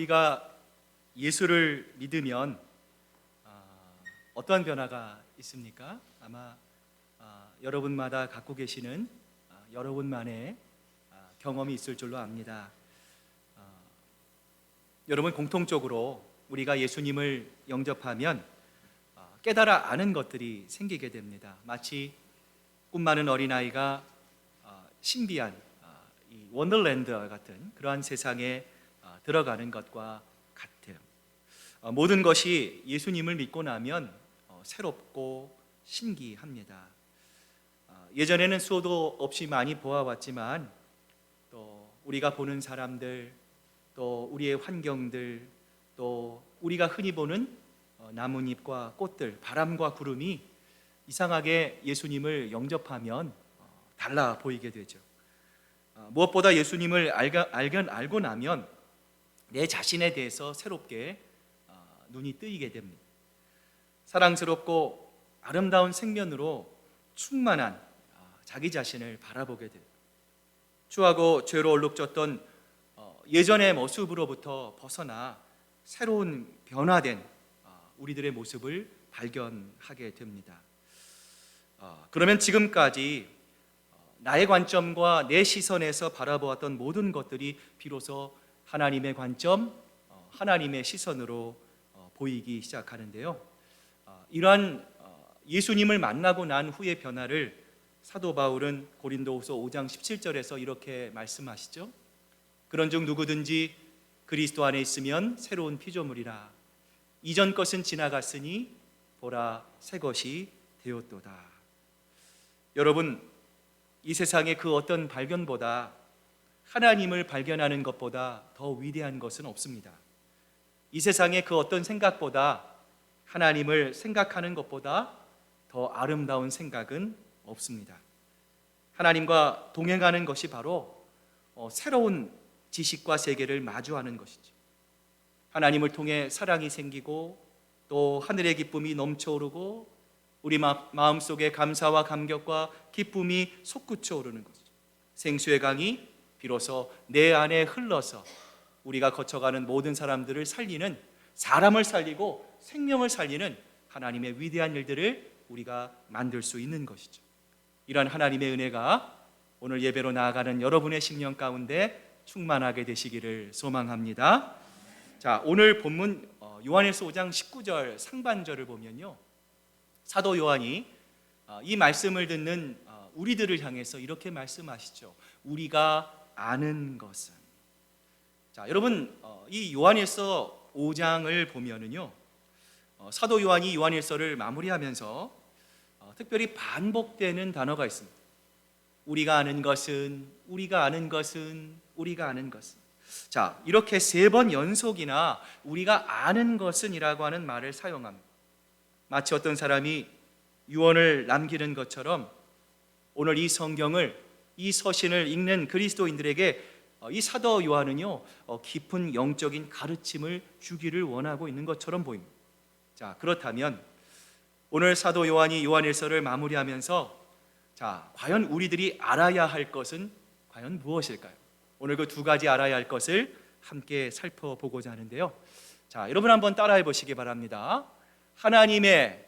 우리가 예수를 믿으면 어떠한 변화가 있습니까? 아마 여러분마다 갖고 계시는 여러분만의 경험이 있을 줄로 압니다. 여러분, 공통적으로 우리가 예수님을 영접하면 깨달아 아는 것들이 생기게 됩니다. 마치 꿈 많은 어린아이가 신비한 이 원더랜드와 같은 그러한 세상에 들어가는 것과 같아요. 모든 것이 예수님을 믿고 나면 새롭고 신기합니다. 예전에는 수도 없이 많이 보아왔지만 또 우리가 보는 사람들, 또 우리의 환경들, 또 우리가 흔히 보는 나뭇잎과 꽃들, 바람과 구름이 이상하게 예수님을 영접하면 달라 보이게 되죠. 무엇보다 예수님을 알고 나면 내 자신에 대해서 새롭게 눈이 뜨이게 됩니다. 사랑스럽고 아름다운 생면으로 충만한 자기 자신을 바라보게 돼요. 추하고 죄로 얼룩졌던 예전의 모습으로부터 벗어나 새로운 변화된 우리들의 모습을 발견하게 됩니다. 그러면 지금까지 나의 관점과 내 시선에서 바라보았던 모든 것들이 비로소 하나님의 관점, 하나님의 시선으로 보이기 시작하는데요. 이러한 예수님을 만나고 난 후의 변화를 사도 바울은 고린도후서 5장 17절에서 이렇게 말씀하시죠. 그런즉 누구든지 그리스도 안에 있으면 새로운 피조물이라. 이전 것은 지나갔으니 보라 새 것이 되었도다. 여러분, 이 세상의 그 어떤 발견보다 하나님을 발견하는 것보다 더 위대한 것은 없습니다. 이 세상의 그 어떤 생각보다 하나님을 생각하는 것보다 더 아름다운 생각은 없습니다. 하나님과 동행하는 것이 바로 새로운 지식과 세계를 마주하는 것이죠. 하나님을 통해 사랑이 생기고 또 하늘의 기쁨이 넘쳐오르고 우리 마음속에 감사와 감격과 기쁨이 솟구쳐 오르는 것이죠. 생수의 강이 비로소 내 안에 흘러서 우리가 거쳐가는 모든 사람들을 살리는, 사람을 살리고 생명을 살리는 하나님의 위대한 일들을 우리가 만들 수 있는 것이죠. 이러한 하나님의 은혜가 오늘 예배로 나아가는 여러분의 심령 가운데 충만하게 되시기를 소망합니다. 자, 오늘 본문 요한일서 5장 19절 상반절을 보면요, 사도 요한이 이 말씀을 듣는 우리들을 향해서 이렇게 말씀하시죠. 우리가 아는 것은. 자, 여러분, 이 요한일서 5장을 보면은요, 사도 요한이 요한일서를 마무리하면서 특별히 반복되는 단어가 있습니다. 우리가 아는 것은, 우리가 아는 것은, 우리가 아는 것은. 자, 이렇게 3번 연속이나 우리가 아는 것은이라고 하는 말을 사용합니다. 마치 어떤 사람이 유언을 남기는 것처럼 오늘 이 성경을, 이 서신을 읽는 그리스도인들에게 이 사도 요한은요, 깊은 영적인 가르침을 주기를 원하고 있는 것처럼 보입니다. 자, 그렇다면 오늘 사도 요한이 요한일서를 마무리하면서 자, 과연 우리들이 알아야 할 것은 과연 무엇일까요? 오늘 그 2가지 알아야 할 것을 함께 살펴보고자 하는데요. 자, 여러분 한번 따라해 보시기 바랍니다. 하나님의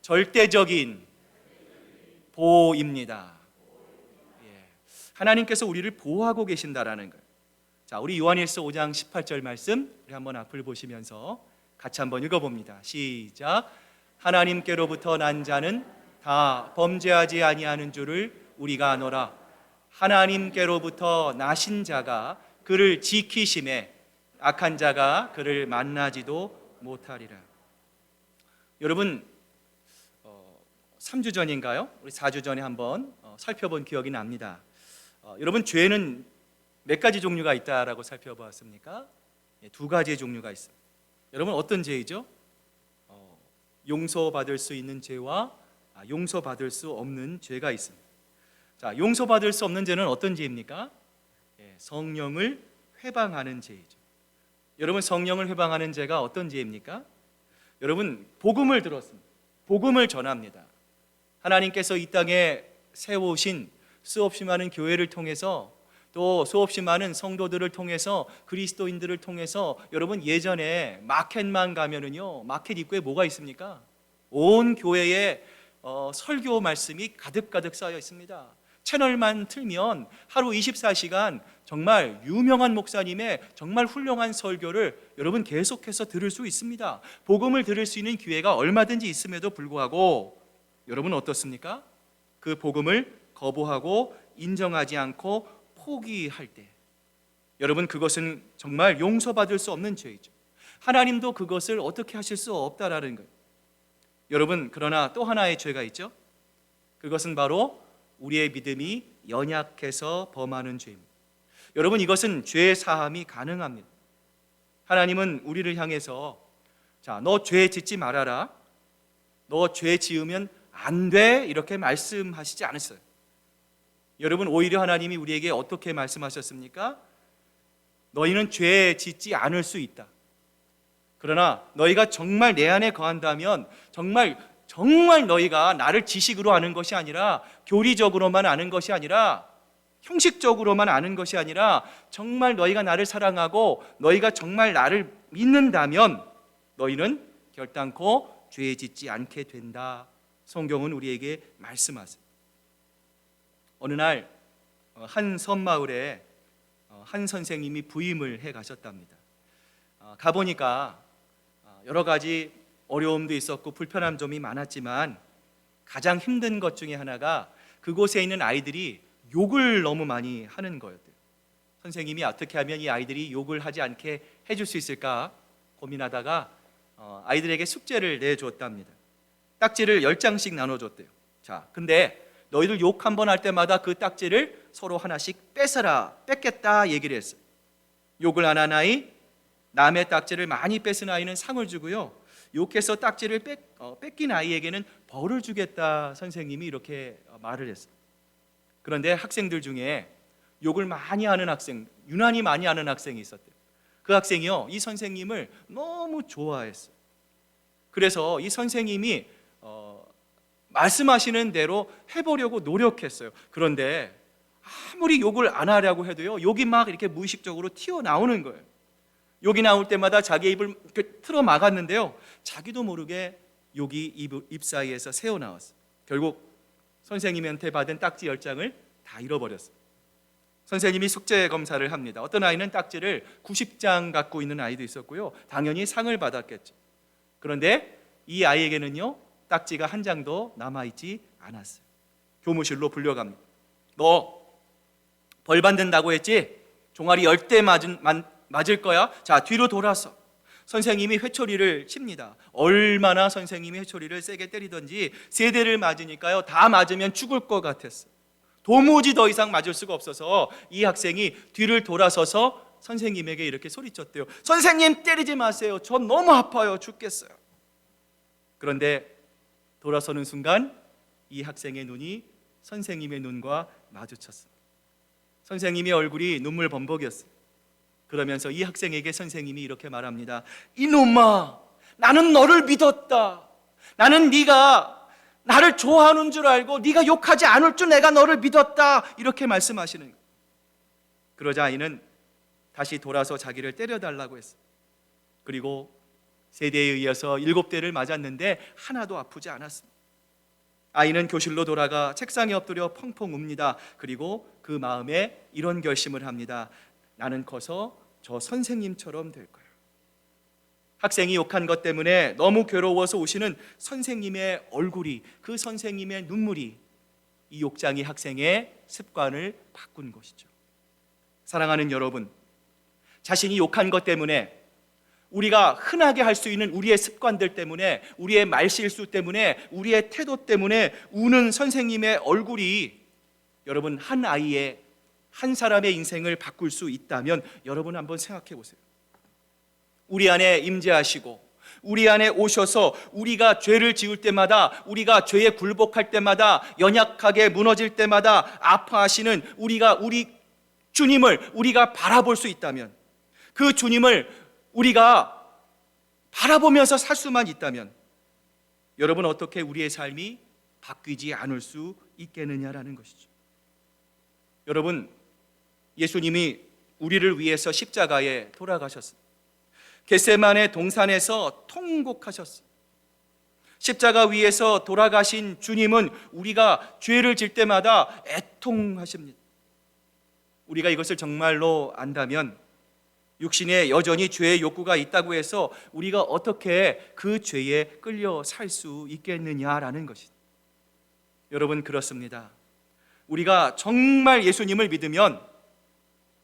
절대적인 보호입니다. 하나님께서 우리를 보호하고 계신다라는 거예요. 자, 우리 요한일서 5장 18절 말씀 우리 한번 앞을 보시면서 같이 한번 읽어봅니다. 시작. 하나님께로부터 난 자는 다 범죄하지 아니하는 줄을 우리가 아노라. 하나님께로부터 나신 자가 그를 지키심에 악한 자가 그를 만나지도 못하리라. 여러분, 3주 전인가요? 우리 4주 전에 한번 살펴본 기억이 납니다. 여러분, 죄는 몇 가지 종류가 있다라고 살펴보았습니까? 2가지의 종류가 있습니다. 여러분, 어떤 죄이죠? 용서받을 수 있는 죄와 용서받을 수 없는 죄가 있습니다. 자, 용서받을 수 없는 죄는 어떤 죄입니까? 성령을 회방하는 죄이죠. 여러분, 성령을 회방하는 죄가 어떤 죄입니까? 여러분, 복음을 들었습니다. 복음을 전합니다. 하나님께서 이 땅에 세우신 수없이 많은 교회를 통해서 또 수없이 많은 성도들을 통해서, 그리스도인들을 통해서, 여러분 예전에 마켓만 가면은요, 마켓 입구에 뭐가 있습니까? 온 교회에 설교 말씀이 가득가득 쌓여 있습니다. 채널만 틀면 하루 24시간 정말 유명한 목사님의 정말 훌륭한 설교를 여러분 계속해서 들을 수 있습니다. 복음을 들을 수 있는 기회가 얼마든지 있음에도 불구하고 여러분 어떻습니까? 그 복음을 거부하고 인정하지 않고 포기할 때, 여러분 그것은 정말 용서받을 수 없는 죄이죠. 하나님도 그것을 어떻게 하실 수 없다라는 거예요. 여러분, 그러나 또 하나의 죄가 있죠. 그것은 바로 우리의 믿음이 연약해서 범하는 죄입니다. 여러분, 이것은 죄 사함이 가능합니다. 하나님은 우리를 향해서 자, 너 죄 짓지 말아라, 너 죄 지으면 안 돼, 이렇게 말씀하시지 않았어요. 여러분, 오히려 하나님이 우리에게 어떻게 말씀하셨습니까? 너희는 죄 짓지 않을 수 있다. 그러나 너희가 정말 내 안에 거한다면 정말 너희가 나를 지식으로 아는 것이 아니라, 교리적으로만 아는 것이 아니라, 형식적으로만 아는 것이 아니라, 정말 너희가 나를 사랑하고 너희가 정말 나를 믿는다면 너희는 결단코 죄 짓지 않게 된다. 성경은 우리에게 말씀하세요. 어느 날 한 섬마을에 한 선생님이 부임을 해 가셨답니다. 가보니까 여러 가지 어려움도 있었고 불편한 점이 많았지만 가장 힘든 것 중에 하나가 그곳에 있는 아이들이 욕을 너무 많이 하는 거였대요. 선생님이 어떻게 하면 이 아이들이 욕을 하지 않게 해줄 수 있을까 고민하다가 아이들에게 숙제를 내줬답니다. 딱지를 10장씩 나눠줬대요. 자, 근데 너희들 욕 한 번 할 때마다 그 딱지를 서로 하나씩 뺏겠다 얘기를 했어요. 욕을 안 한 아이, 남의 딱지를 많이 뺏은 아이는 상을 주고요, 욕해서 딱지를 뺏긴 아이에게는 벌을 주겠다, 선생님이 이렇게 말을 했어요. 그런데 학생들 중에 욕을 많이 하는 학생, 유난히 많이 하는 학생이 있었대요. 그 학생이요, 이 선생님을 너무 좋아했어요. 그래서 이 선생님이 말씀하시는 대로 해보려고 노력했어요. 그런데 아무리 욕을 안 하려고 해도요, 욕이 막 이렇게 무의식적으로 튀어나오는 거예요. 욕이 나올 때마다 자기 입을 틀어 막았는데요, 자기도 모르게 욕이 입 사이에서 새어나왔어요. 결국 선생님한테 받은 딱지 10장을 다 잃어버렸어요. 선생님이 숙제 검사를 합니다. 어떤 아이는 딱지를 90장 갖고 있는 아이도 있었고요, 당연히 상을 받았겠죠. 그런데 이 아이에게는요, 딱지가 한 장도 남아있지 않았어요. 교무실로 불려갑니다. 너 벌 받는다고 했지? 종아리 10대 맞을 거야. 자, 뒤로 돌아서. 선생님이 회초리를 칩니다. 얼마나 선생님이 회초리를 세게 때리던지 3대를 맞으니까요, 다 맞으면 죽을 것 같았어요. 도무지 더 이상 맞을 수가 없어서 이 학생이 뒤를 돌아서서 선생님에게 이렇게 소리쳤대요. 선생님, 때리지 마세요. 저 너무 아파요. 죽겠어요. 그런데 돌아서는 순간 이 학생의 눈이 선생님의 눈과 마주쳤어요. 선생님의 얼굴이 눈물 범벅이었어요. 그러면서 이 학생에게 선생님이 이렇게 말합니다. 이놈아, 나는 너를 믿었다. 나는 네가 나를 좋아하는 줄 알고 네가 욕하지 않을 줄 내가 너를 믿었다. 이렇게 말씀하시는 거예요. 그러자 아이는 다시 돌아서 자기를 때려달라고 했어요. 그리고 3대에 이어서 7대를 맞았는데 하나도 아프지 않았습니다. 아이는 교실로 돌아가 책상에 엎드려 펑펑 웁니다. 그리고 그 마음에 이런 결심을 합니다. 나는 커서 저 선생님처럼 될 거야. 학생이 욕한 것 때문에 너무 괴로워서 우시는 선생님의 얼굴이, 그 선생님의 눈물이 이 욕장이 학생의 습관을 바꾼 것이죠. 사랑하는 여러분, 자신이 욕한 것 때문에, 우리가 흔하게 할 수 있는 우리의 습관들 때문에, 우리의 말실수 때문에, 우리의 태도 때문에 우는 선생님의 얼굴이 여러분 한 아이의, 한 사람의 인생을 바꿀 수 있다면 여러분 한번 생각해 보세요. 우리 안에 임재하시고 우리 안에 오셔서 우리가 죄를 지을 때마다, 우리가 죄에 굴복할 때마다, 연약하게 무너질 때마다 아파하시는 우리 주님을 우리가 바라볼 수 있다면, 그 주님을 우리가 바라보면서 살 수만 있다면 여러분 어떻게 우리의 삶이 바뀌지 않을 수 있겠느냐라는 것이죠. 여러분, 예수님이 우리를 위해서 십자가에 돌아가셨습니다. 겟세마네 동산에서 통곡하셨습니다. 십자가 위에서 돌아가신 주님은 우리가 죄를 질 때마다 애통하십니다. 우리가 이것을 정말로 안다면 육신에 여전히 죄의 욕구가 있다고 해서 우리가 어떻게 그 죄에 끌려 살 수 있겠느냐라는 것이죠. 여러분, 그렇습니다. 우리가 정말 예수님을 믿으면,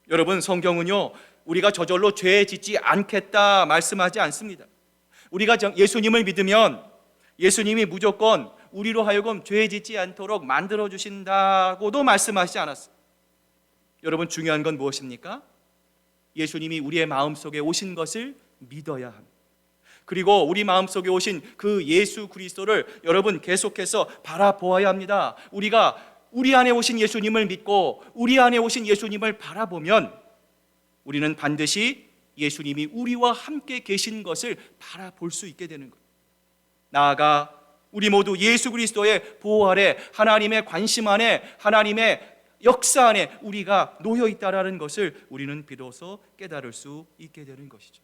여러분, 성경은요 우리가 저절로 죄 짓지 않겠다 말씀하지 않습니다. 우리가 예수님을 믿으면 예수님이 무조건 우리로 하여금 죄 짓지 않도록 만들어 주신다고도 말씀하시지 않았어요. 여러분, 중요한 건 무엇입니까? 예수님이 우리의 마음속에 오신 것을 믿어야 합니다. 그리고 우리 마음속에 오신 그 예수 그리스도를 여러분 계속해서 바라보아야 합니다. 우리가 우리 안에 오신 예수님을 믿고 우리 안에 오신 예수님을 바라보면 우리는 반드시 예수님이 우리와 함께 계신 것을 바라볼 수 있게 되는 거예요. 나아가 우리 모두 예수 그리스도의 보호 아래, 하나님의 관심 안에, 하나님의 역사 안에 우리가 놓여 있다라는 것을 우리는 비로소 깨달을 수 있게 되는 것이죠.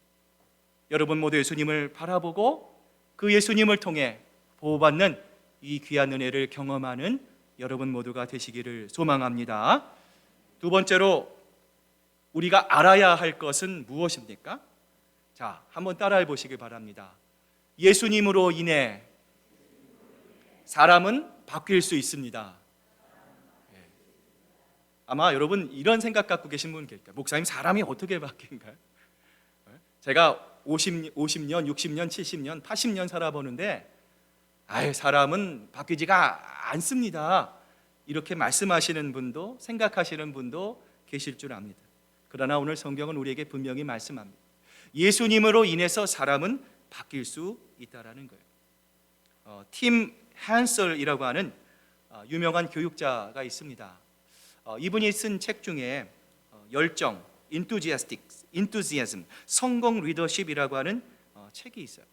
여러분 모두 예수님을 바라보고 그 예수님을 통해 보호받는 이 귀한 은혜를 경험하는 여러분 모두가 되시기를 소망합니다. 두 번째로 우리가 알아야 할 것은 무엇입니까? 자, 한번 따라해 보시길 바랍니다. 예수님으로 인해 사람은 바뀔 수 있습니다. 아마 여러분 이런 생각 갖고 계신 분 계실까요? 목사님, 사람이 어떻게 바뀐가요? 제가 50년, 60년, 70년, 80년 살아보는데 사람은 바뀌지가 않습니다. 이렇게 말씀하시는 분도, 생각하시는 분도 계실 줄 압니다. 그러나 오늘 성경은 우리에게 분명히 말씀합니다. 예수님으로 인해서 사람은 바뀔 수 있다라는 거예요. 팀 한설이라고 하는 유명한 교육자가 있습니다. 이분이 쓴 책 중에 열정, enthusiasm, 성공 리더십이라고 하는 책이 있어요.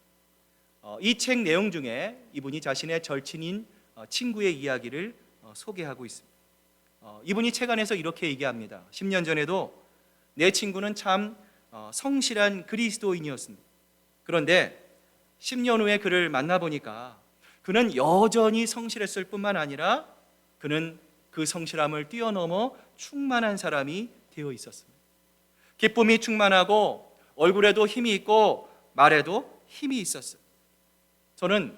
이 책 내용 중에 이분이 자신의 절친인 친구의 이야기를 소개하고 있습니다. 이분이 책 안에서 이렇게 얘기합니다. 10년 전에도 내 친구는 참 성실한 그리스도인이었습니다. 그런데 10년 후에 그를 만나보니까 그는 여전히 성실했을 뿐만 아니라 그는 그 성실함을 뛰어넘어 충만한 사람이 되어 있었습니다. 기쁨이 충만하고 얼굴에도 힘이 있고 말에도 힘이 있었어요. 저는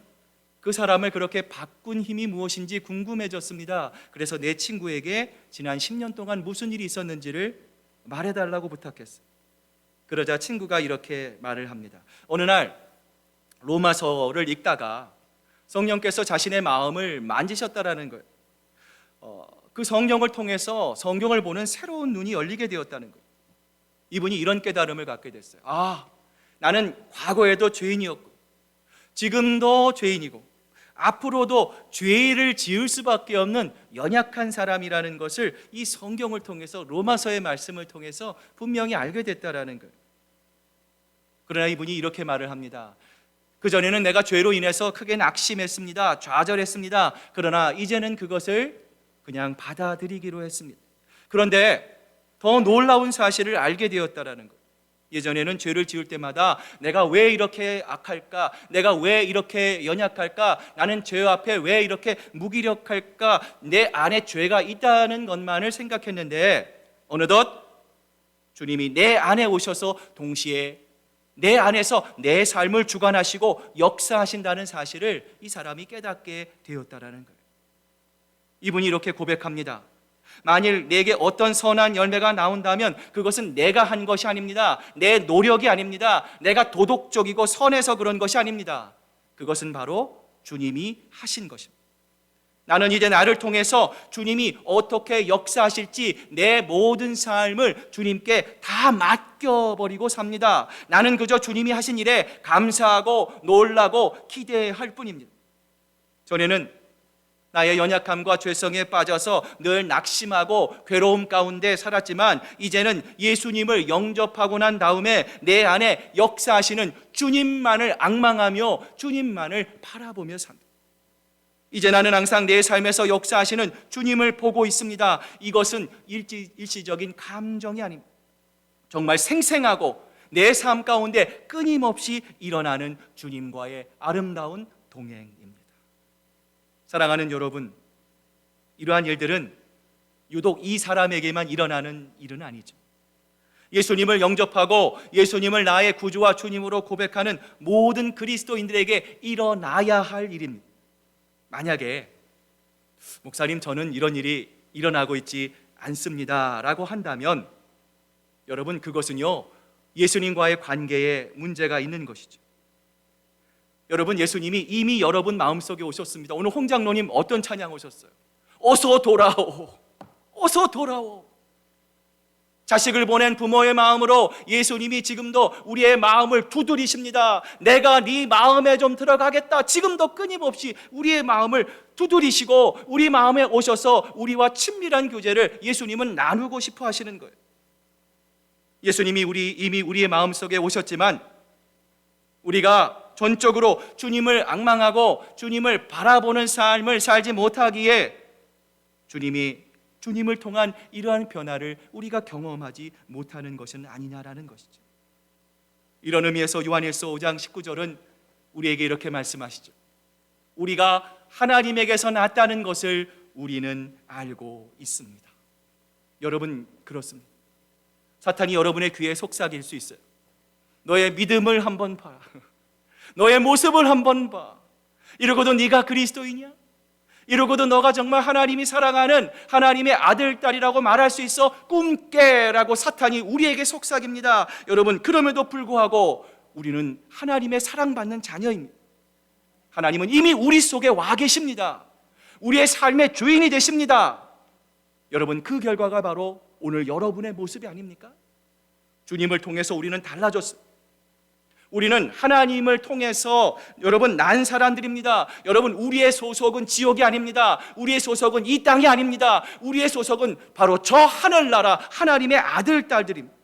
그 사람을 그렇게 바꾼 힘이 무엇인지 궁금해졌습니다. 그래서 내 친구에게 지난 10년 동안 무슨 일이 있었는지를 말해달라고 부탁했어요. 그러자 친구가 이렇게 말을 합니다. 어느 날 로마서를 읽다가 성령께서 자신의 마음을 만지셨다라는 거예요. 그 성경을 통해서 성경을 보는 새로운 눈이 열리게 되었다는 거예요. 이분이 이런 깨달음을 갖게 됐어요. 나는 과거에도 죄인이었고 지금도 죄인이고 앞으로도 죄를 지을 수밖에 없는 연약한 사람이라는 것을 이 성경을 통해서, 로마서의 말씀을 통해서 분명히 알게 됐다라는 거예요. 그러나 이분이 이렇게 말을 합니다. 그전에는 내가 죄로 인해서 크게 낙심했습니다. 좌절했습니다. 그러나 이제는 그것을 그냥 받아들이기로 했습니다. 그런데 더 놀라운 사실을 알게 되었다라는 거예요. 예전에는 죄를 지을 때마다 내가 왜 이렇게 악할까? 내가 왜 이렇게 연약할까? 나는 죄 앞에 왜 이렇게 무기력할까? 내 안에 죄가 있다는 것만을 생각했는데 어느덧 주님이 내 안에 오셔서 동시에 내 안에서 내 삶을 주관하시고 역사하신다는 사실을 이 사람이 깨닫게 되었다라는 거예요. 이분이 이렇게 고백합니다. 만일 내게 어떤 선한 열매가 나온다면 그것은 내가 한 것이 아닙니다. 내 노력이 아닙니다. 내가 도덕적이고 선해서 그런 것이 아닙니다. 그것은 바로 주님이 하신 것입니다. 나는 이제 나를 통해서 주님이 어떻게 역사하실지 내 모든 삶을 주님께 다 맡겨버리고 삽니다. 나는 그저 주님이 하신 일에 감사하고 놀라고 기대할 뿐입니다. 전에는 나의 연약함과 죄성에 빠져서 늘 낙심하고 괴로움 가운데 살았지만 이제는 예수님을 영접하고 난 다음에 내 안에 역사하시는 주님만을 앙망하며 주님만을 바라보며 삽니다. 이제 나는 항상 내 삶에서 역사하시는 주님을 보고 있습니다. 이것은 일시적인 감정이 아닙니다. 정말 생생하고 내 삶 가운데 끊임없이 일어나는 주님과의 아름다운 동행입니다. 사랑하는 여러분, 이러한 일들은 유독 이 사람에게만 일어나는 일은 아니죠. 예수님을 영접하고 예수님을 나의 구주와 주님으로 고백하는 모든 그리스도인들에게 일어나야 할 일입니다. 만약에 목사님, 저는 이런 일이 일어나고 있지 않습니다 라고 한다면 여러분, 그것은요 예수님과의 관계에 문제가 있는 것이죠. 여러분, 예수님이 이미 여러분 마음속에 오셨습니다. 오늘 홍장로님 어떤 찬양 오셨어요? 어서 돌아오, 어서 돌아오. 자식을 보낸 부모의 마음으로 예수님이 지금도 우리의 마음을 두드리십니다. 내가 네 마음에 좀 들어가겠다. 지금도 끊임없이 우리의 마음을 두드리시고 우리 마음에 오셔서 우리와 친밀한 교제를 예수님은 나누고 싶어 하시는 거예요. 예수님이 이미 우리의 마음속에 오셨지만 우리가 전적으로 주님을 앙망하고 주님을 바라보는 삶을 살지 못하기에 주님을 통한 이러한 변화를 우리가 경험하지 못하는 것은 아니냐라는 것이죠. 이런 의미에서 요한일서 5장 19절은 우리에게 이렇게 말씀하시죠. 우리가 하나님에게서 났다는 것을 우리는 알고 있습니다. 여러분, 그렇습니다. 사탄이 여러분의 귀에 속삭일 수 있어요. 너의 믿음을 한번 봐. 너의 모습을 한번 봐. 이러고도 네가 그리스도이냐? 이러고도 너가 정말 하나님이 사랑하는 하나님의 아들, 딸이라고 말할 수 있어? 꿈깨라고 사탄이 우리에게 속삭입니다. 여러분, 그럼에도 불구하고 우리는 하나님의 사랑받는 자녀입니다. 하나님은 이미 우리 속에 와 계십니다. 우리의 삶의 주인이 되십니다. 여러분, 그 결과가 바로 오늘 여러분의 모습이 아닙니까? 주님을 통해서 우리는 달라졌습니다. 우리는 하나님을 통해서 여러분 난 사람들입니다. 여러분, 우리의 소속은 지옥이 아닙니다. 우리의 소속은 이 땅이 아닙니다. 우리의 소속은 바로 저 하늘나라 하나님의 아들, 딸들입니다.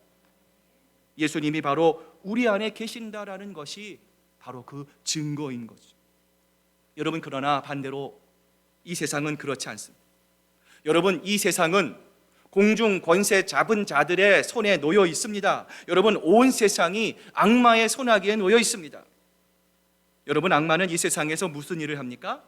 예수님이 바로 우리 안에 계신다라는 것이 바로 그 증거인 거죠. 여러분, 그러나 반대로 이 세상은 그렇지 않습니다. 여러분, 이 세상은 공중 권세 잡은 자들의 손에 놓여 있습니다. 여러분, 온 세상이 악마의 손아귀에 놓여 있습니다. 여러분, 악마는 이 세상에서 무슨 일을 합니까?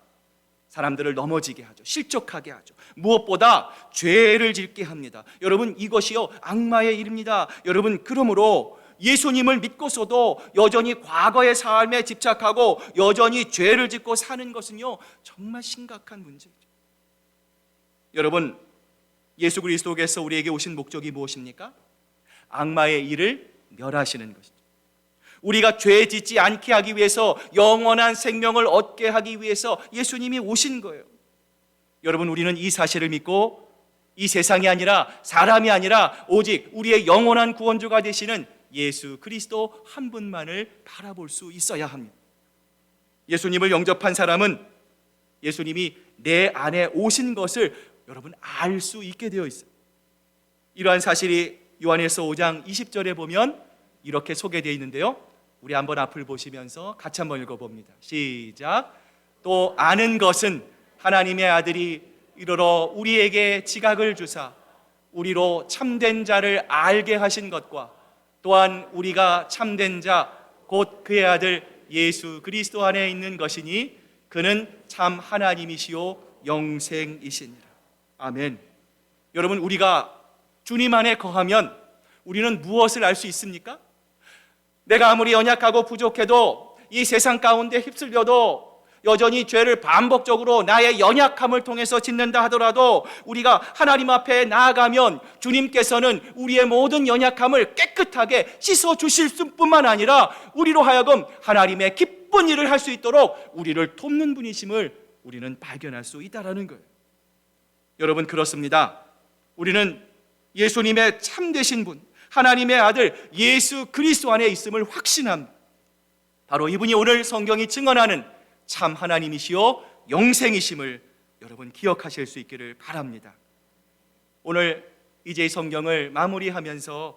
사람들을 넘어지게 하죠. 실족하게 하죠. 무엇보다 죄를 짓게 합니다. 여러분, 이것이요 악마의 일입니다. 여러분, 그러므로 예수님을 믿고서도 여전히 과거의 삶에 집착하고 여전히 죄를 짓고 사는 것은요 정말 심각한 문제죠. 여러분, 예수 그리스도께서 우리에게 오신 목적이 무엇입니까? 악마의 일을 멸하시는 것이죠. 우리가 죄 짓지 않게 하기 위해서, 영원한 생명을 얻게 하기 위해서 예수님이 오신 거예요. 여러분, 우리는 이 사실을 믿고 이 세상이 아니라, 사람이 아니라 오직 우리의 영원한 구원주가 되시는 예수 그리스도 한 분만을 바라볼 수 있어야 합니다. 예수님을 영접한 사람은 예수님이 내 안에 오신 것을 여러분 알 수 있게 되어 있어요. 이러한 사실이 요한일서 5장 20절에 보면 이렇게 소개되어 있는데요, 우리 한번 앞을 보시면서 같이 한번 읽어봅니다. 시작. 또 아는 것은 하나님의 아들이 이르러 우리에게 지각을 주사 우리로 참된 자를 알게 하신 것과 또한 우리가 참된 자 곧 그의 아들 예수 그리스도 안에 있는 것이니 그는 참 하나님이시요 영생이시니라. 아멘. 여러분, 우리가 주님 안에 거하면 우리는 무엇을 알 수 있습니까? 내가 아무리 연약하고 부족해도, 이 세상 가운데 휩쓸려도, 여전히 죄를 반복적으로 나의 연약함을 통해서 짓는다 하더라도 우리가 하나님 앞에 나아가면 주님께서는 우리의 모든 연약함을 깨끗하게 씻어주실 뿐만 아니라 우리로 하여금 하나님의 기쁜 일을 할 수 있도록 우리를 돕는 분이심을 우리는 발견할 수 있다는 거예요. 여러분, 그렇습니다. 우리는 예수님의 참되신 분, 하나님의 아들 예수 그리스도 안에 있음을 확신합니다. 바로 이분이 오늘 성경이 증언하는 참 하나님이시요 영생이심을 여러분 기억하실 수 있기를 바랍니다. 오늘 이제 이 성경을 마무리하면서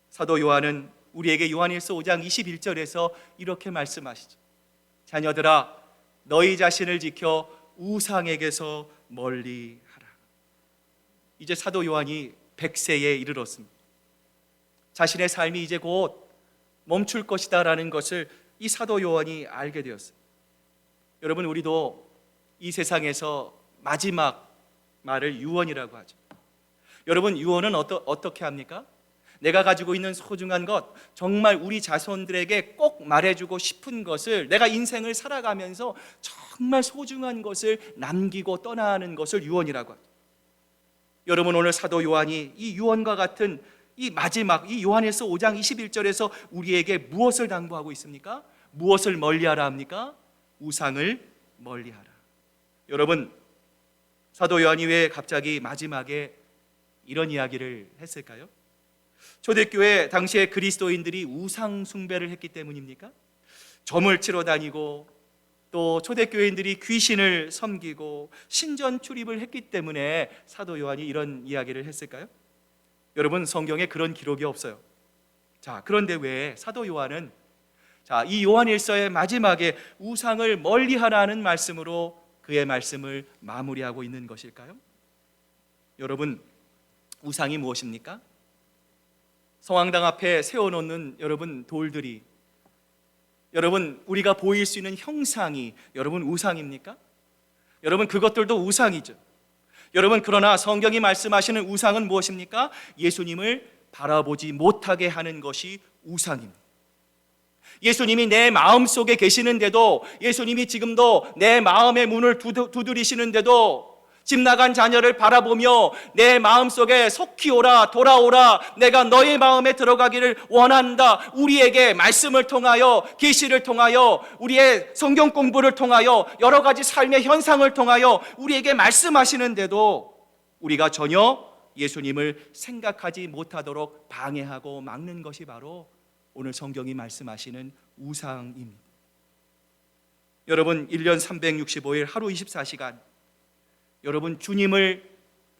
사도 요한은 우리에게 요한일서 5장 21절에서 이렇게 말씀하시죠. 자녀들아, 너희 자신을 지켜 우상에게서 멀리하라. 이제 사도 요한이 100세에 이르렀습니다. 자신의 삶이 이제 곧 멈출 것이다라는 것을 이 사도 요한이 알게 되었어요. 여러분, 우리도 이 세상에서 마지막 말을 유언이라고 하죠. 여러분, 유언은 어떻게 합니까? 내가 가지고 있는 소중한 것, 정말 우리 자손들에게 꼭 말해주고 싶은 것을, 내가 인생을 살아가면서 정말 소중한 것을 남기고 떠나는 것을 유언이라고 하죠. 여러분, 오늘 사도 요한이 이 유언과 같은 이 마지막, 이 요한일서 5장 21절에서 우리에게 무엇을 당부하고 있습니까? 무엇을 멀리하라 합니까? 우상을 멀리하라. 여러분, 사도 요한이 왜 갑자기 마지막에 이런 이야기를 했을까요? 초대교회 당시에 그리스도인들이 우상 숭배를 했기 때문입니까? 점을 치러 다니고 또 초대교회인들이 귀신을 섬기고 신전 출입을 했기 때문에 사도 요한이 이런 이야기를 했을까요? 여러분, 성경에 그런 기록이 없어요. 자, 그런데 왜 사도 요한은 이 요한일서의 마지막에 우상을 멀리하라는 말씀으로 그의 말씀을 마무리하고 있는 것일까요? 여러분, 우상이 무엇입니까? 성황당 앞에 세워놓는 여러분 돌들이, 여러분 우리가 보일 수 있는 형상이 여러분 우상입니까? 여러분, 그것들도 우상이죠. 여러분, 그러나 성경이 말씀하시는 우상은 무엇입니까? 예수님을 바라보지 못하게 하는 것이 우상입니다. 예수님이 내 마음속에 계시는데도, 예수님이 지금도 내 마음의 문을 두드리시는데도 집 나간 자녀를 바라보며 내 마음속에 속히 오라, 돌아오라, 내가 너의 마음에 들어가기를 원한다, 우리에게 말씀을 통하여, 계시를 통하여, 우리의 성경 공부를 통하여, 여러 가지 삶의 현상을 통하여 우리에게 말씀하시는데도 우리가 전혀 예수님을 생각하지 못하도록 방해하고 막는 것이 바로 오늘 성경이 말씀하시는 우상입니다. 여러분, 1년 365일 하루 24시간 여러분 주님을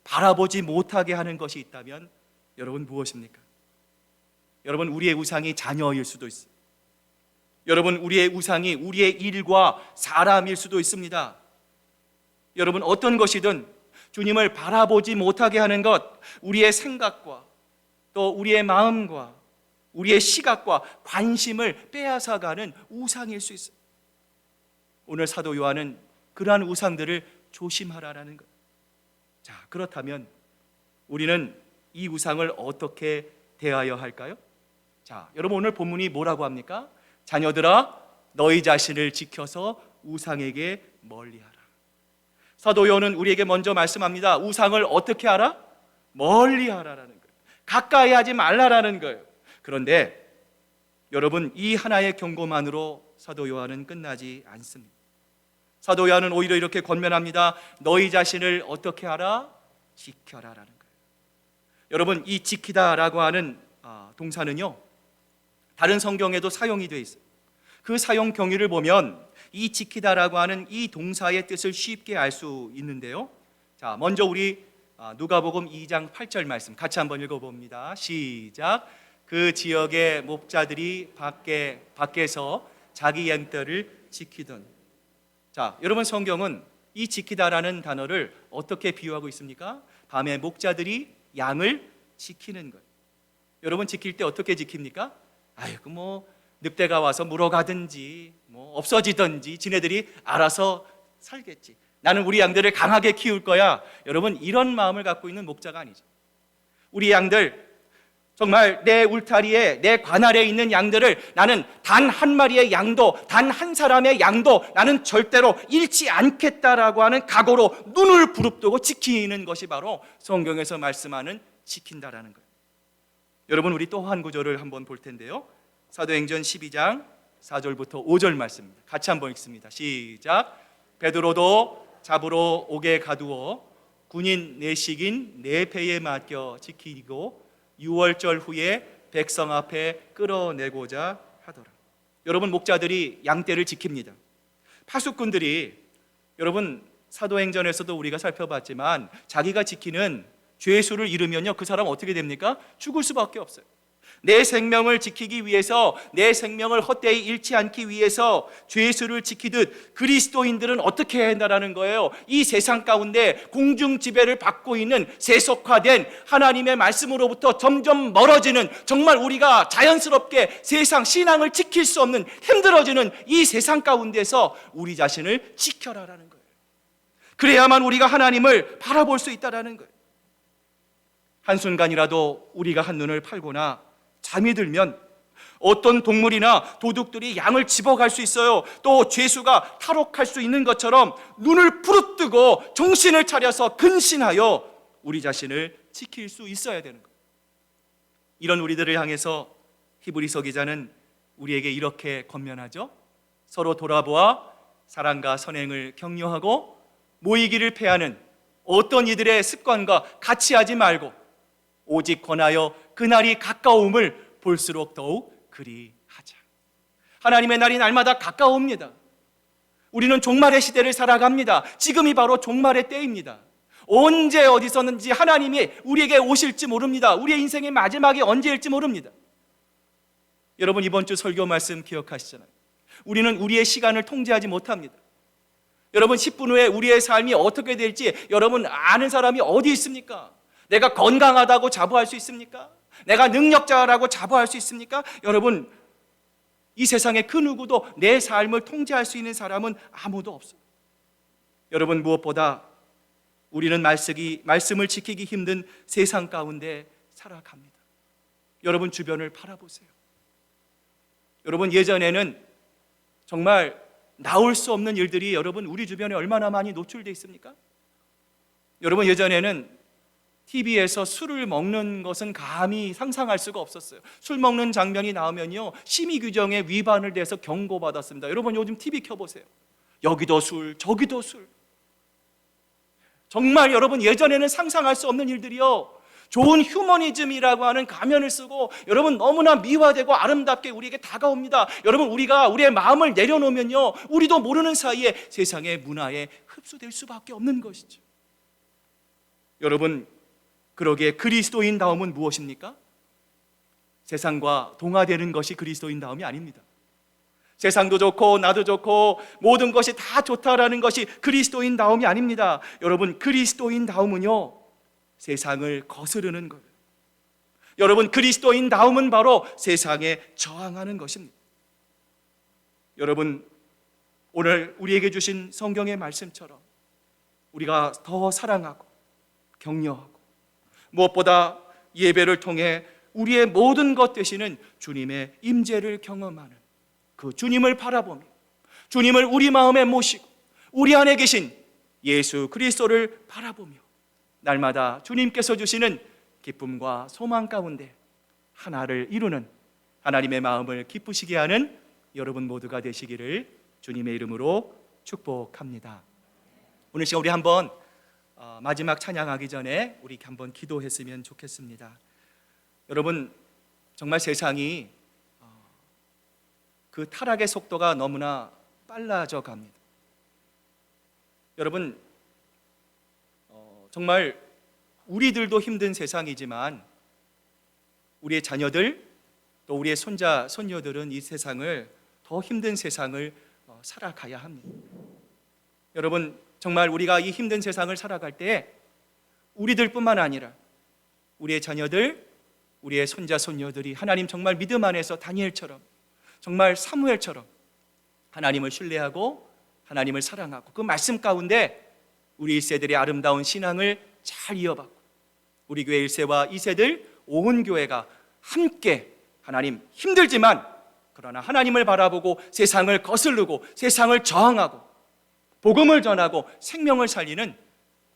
바라보지 못하게 하는 것이 있다면 여러분 무엇입니까? 여러분, 우리의 우상이 자녀일 수도 있어요. 여러분, 우리의 우상이 우리의 일과 사람일 수도 있습니다. 여러분, 어떤 것이든 주님을 바라보지 못하게 하는 것, 우리의 생각과 또 우리의 마음과 우리의 시각과 관심을 빼앗아가는 우상일 수 있어요. 오늘 사도 요한은 그러한 우상들을 조심하라라는 것. 자, 그렇다면 우리는 이 우상을 어떻게 대하여 할까요? 자, 여러분, 오늘 본문이 뭐라고 합니까? 자녀들아, 너희 자신을 지켜서 우상에게 멀리하라. 사도 요한은 우리에게 먼저 말씀합니다. 우상을 어떻게 하라? 멀리하라라는 거예요. 가까이 하지 말라라는 거예요. 그런데 여러분, 이 하나의 경고만으로 사도 요한은 끝나지 않습니다. 사도 요한은 오히려 이렇게 권면합니다. 너희 자신을 어떻게 하라? 지켜라라는 거예요. 여러분, 이 지키다라고 하는 동사는요, 다른 성경에도 사용이 되어 있어요. 그 사용 경위를 보면 이 지키다라고 하는 이 동사의 뜻을 쉽게 알 수 있는데요. 자, 먼저 우리 누가복음 2장 8절 말씀 같이 한번 읽어봅니다. 시작. 그 지역의 목자들이 밖에서 자기 양떼를 지키던. 자, 여러분, 성경은 이 지키다라는 단어를 어떻게 비유하고 있습니까? 밤에 목자들이 양을 지키는 거예요. 여러분, 지킬 때 어떻게 지킵니까? 늑대가 와서 물어가든지 없어지든지 지네들이 알아서 살겠지, 나는 우리 양들을 강하게 키울 거야. 여러분, 이런 마음을 갖고 있는 목자가 아니죠. 우리 양들, 정말 내 울타리에, 내 관할에 있는 양들을 나는 단 한 마리의 양도, 단 한 사람의 양도 나는 절대로 잃지 않겠다라고 하는 각오로 눈을 부릅뜨고 지키는 것이 바로 성경에서 말씀하는 지킨다라는 거예요. 여러분, 우리 또 한 구절을 한번 볼 텐데요. 사도행전 12장 4절부터 5절 말씀입니다. 같이 한번 읽습니다. 시작. 베드로도 잡으러 오게 가두어 군인 내식인 네 배에 맡겨 지키고 6월절 후에 백성 앞에 끌어내고자 하더라. 여러분, 목자들이 양떼를 지킵니다. 파수꾼들이, 여러분, 사도행전에서도 우리가 살펴봤지만 자기가 지키는 죄수를 잃으면요, 그 사람 어떻게 됩니까? 죽을 수밖에 없어요. 내 생명을 지키기 위해서, 내 생명을 헛되이 잃지 않기 위해서 죄수를 지키듯 그리스도인들은 어떻게 해야 한다는 거예요? 이 세상 가운데 공중 지배를 받고 있는 세속화된 하나님의 말씀으로부터 점점 멀어지는, 정말 우리가 자연스럽게 세상 신앙을 지킬 수 없는, 힘들어지는 이 세상 가운데서 우리 자신을 지켜라라는 거예요. 그래야만 우리가 하나님을 바라볼 수 있다라는 거예요. 한순간이라도 우리가 한눈을 팔거나 잠이 들면 어떤 동물이나 도둑들이 양을 집어갈 수 있어요. 또 죄수가 탈옥할 수 있는 것처럼 눈을 부릅뜨고 정신을 차려서 근신하여 우리 자신을 지킬 수 있어야 되는 거예요. 이런 우리들을 향해서 히브리서 기자는 우리에게 이렇게 권면하죠. 서로 돌아보아 사랑과 선행을 격려하고 모이기를 패하는 어떤 이들의 습관과 같이 하지 말고 오직 권하여 그날이 가까움을 볼수록 더욱 그리하자. 하나님의 날이 날마다 가까웁니다. 우리는 종말의 시대를 살아갑니다. 지금이 바로 종말의 때입니다. 언제 어디서든지 하나님이 우리에게 오실지 모릅니다. 우리의 인생의 마지막이 언제일지 모릅니다. 여러분, 이번 주 설교 말씀 기억하시잖아요. 우리는 우리의 시간을 통제하지 못합니다. 여러분, 10분 후에 우리의 삶이 어떻게 될지 여러분 아는 사람이 어디 있습니까? 내가 건강하다고 자부할 수 있습니까? 내가 능력자라고 자부할 수 있습니까? 여러분, 이 세상에 그 누구도 내 삶을 통제할 수 있는 사람은 아무도 없어요. 여러분, 무엇보다 우리는 말씀을 지키기 힘든 세상 가운데 살아갑니다. 여러분, 주변을 바라보세요. 여러분, 예전에는 정말 나올 수 없는 일들이 여러분 우리 주변에 얼마나 많이 노출되어 있습니까? 여러분, 예전에는 TV에서 술을 먹는 것은 감히 상상할 수가 없었어요. 술 먹는 장면이 나오면요, 심의 규정에 위반을 돼서 경고받았습니다. 여러분, 요즘 TV 켜보세요. 여기도 술, 저기도 술. 정말 여러분, 예전에는 상상할 수 없는 일들이요, 좋은 휴머니즘이라고 하는 가면을 쓰고 여러분 너무나 미화되고 아름답게 우리에게 다가옵니다. 여러분, 우리가 우리의 마음을 내려놓으면요, 우리도 모르는 사이에 세상의 문화에 흡수될 수밖에 없는 것이죠. 여러분, 그러기에 그리스도인다움은 무엇입니까? 세상과 동화되는 것이 그리스도인다움이 아닙니다. 세상도 좋고 나도 좋고 모든 것이 다 좋다라는 것이 그리스도인다움이 아닙니다. 여러분, 그리스도인다움은요, 세상을 거스르는 거예요. 여러분, 그리스도인다움은 바로 세상에 저항하는 것입니다. 여러분, 오늘 우리에게 주신 성경의 말씀처럼 우리가 더 사랑하고 격려하고 무엇보다 예배를 통해 우리의 모든 것 되시는 주님의 임재를 경험하는 그 주님을 바라보며 주님을 우리 마음에 모시고 우리 안에 계신 예수 그리스도를 바라보며 날마다 주님께서 주시는 기쁨과 소망 가운데 하나를 이루는 하나님의 마음을 기쁘시게 하는 여러분 모두가 되시기를 주님의 이름으로 축복합니다. 오늘 시간 우리 한번 마지막 찬양하기 전에 우리 한번 기도했으면 좋겠습니다. 여러분, 정말 세상이 그 타락의 속도가 너무나 빨라져 갑니다. 여러분, 정말 우리들도 힘든 세상이지만 우리의 자녀들 또 우리의 손자, 손녀들은 이 세상을 더 힘든 세상을 살아가야 합니다. 여러분, 정말 우리가 이 힘든 세상을 살아갈 때 우리들뿐만 아니라 우리의 자녀들, 우리의 손자, 손녀들이 하나님 정말 믿음 안에서 다니엘처럼 정말 사무엘처럼 하나님을 신뢰하고 하나님을 사랑하고 그 말씀 가운데 우리 1세들의 아름다운 신앙을 잘 이어받고 우리 교회 1세와 2세들 온 교회가 함께 하나님 힘들지만 그러나 하나님을 바라보고 세상을 거스르고 세상을 저항하고 복음을 전하고 생명을 살리는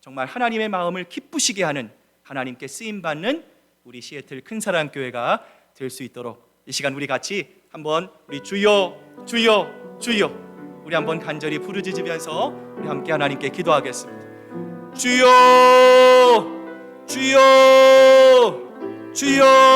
정말 하나님의 마음을 기쁘시게 하는 하나님께 쓰임받는 우리 시애틀 큰사랑교회가 될 수 있도록 이 시간 우리 같이 한번 우리 주여 주여 주여 우리 한번 간절히 부르짖으면서 우리 함께 하나님께 기도하겠습니다. 주여 주여 주여